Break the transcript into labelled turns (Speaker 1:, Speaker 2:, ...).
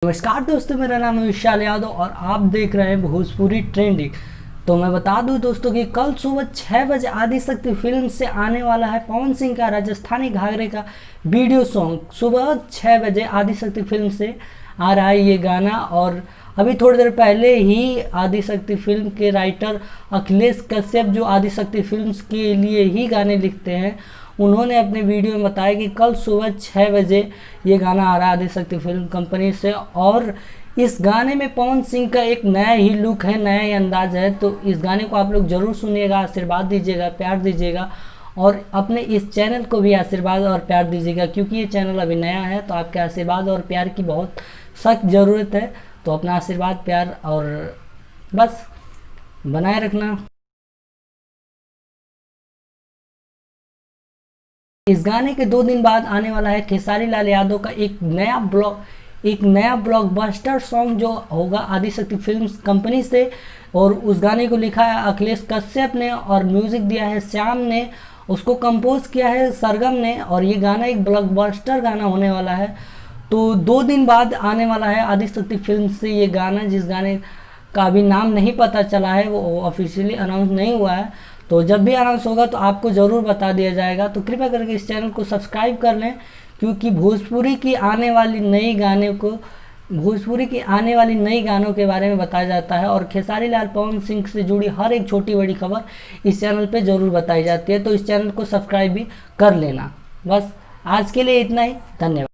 Speaker 1: नमस्कार दोस्तों, मेरा नाम है विशाल यादव और आप देख रहे हैं भोजपुरी ट्रेंडिंग। तो मैं बता दूं दोस्तों कि कल सुबह 6 बजे आदिशक्ति फिल्म से आने वाला है पवन सिंह का राजस्थानी घाघरे का वीडियो सॉन्ग। सुबह 6 बजे आदिशक्ति फिल्म से आ रहा है ये गाना। और अभी थोड़ी देर पहले ही आदिशक्ति फिल्म के राइटर अखिलेश कश्यप, जो आदिशक्ति फिल्म के लिए ही गाने लिखते हैं, उन्होंने अपने वीडियो में बताया कि कल सुबह 6 बजे ये गाना आ रहा है आदिशक्ति फिल्म कंपनी से। और इस गाने में पवन सिंह का एक नया ही लुक है, नया ही अंदाज है। तो इस गाने को आप लोग ज़रूर सुनिएगा, आशीर्वाद दीजिएगा, प्यार दीजिएगा और अपने इस चैनल को भी आशीर्वाद और प्यार दीजिएगा, क्योंकि ये चैनल अभी नया है। तो आपके आशीर्वाद और प्यार की बहुत सख्त ज़रूरत है। तो अपना आशीर्वाद, प्यार और बस बनाए रखना। इस गाने के 2 दिन बाद आने वाला है खेसारी लाल यादव का एक नया ब्लॉकबस्टर सॉन्ग जो होगा आदिशक्ति फिल्म्स कंपनी से। और उस गाने को लिखा है अखिलेश कश्यप ने और म्यूजिक दिया है श्याम ने, उसको कंपोज किया है सरगम ने। और ये गाना एक ब्लॉकबस्टर गाना होने वाला है। तो 2 दिन बाद आने वाला है आदिशक्ति फिल्म से ये गाना, जिस गाने का अभी नाम नहीं पता चला है, वो ऑफिशियली अनाउंस नहीं हुआ है। तो जब भी अनाउंस होगा तो आपको ज़रूर बता दिया जाएगा। तो कृपया करके इस चैनल को सब्सक्राइब कर लें, क्योंकि भोजपुरी की आने वाली नई गानों के बारे में बताया जाता है। और खेसारी लाल पवन सिंह से जुड़ी हर एक छोटी बड़ी खबर इस चैनल पे ज़रूर बताई जाती है। तो इस चैनल को सब्सक्राइब भी कर लेना। बस आज के लिए इतना ही, धन्यवाद।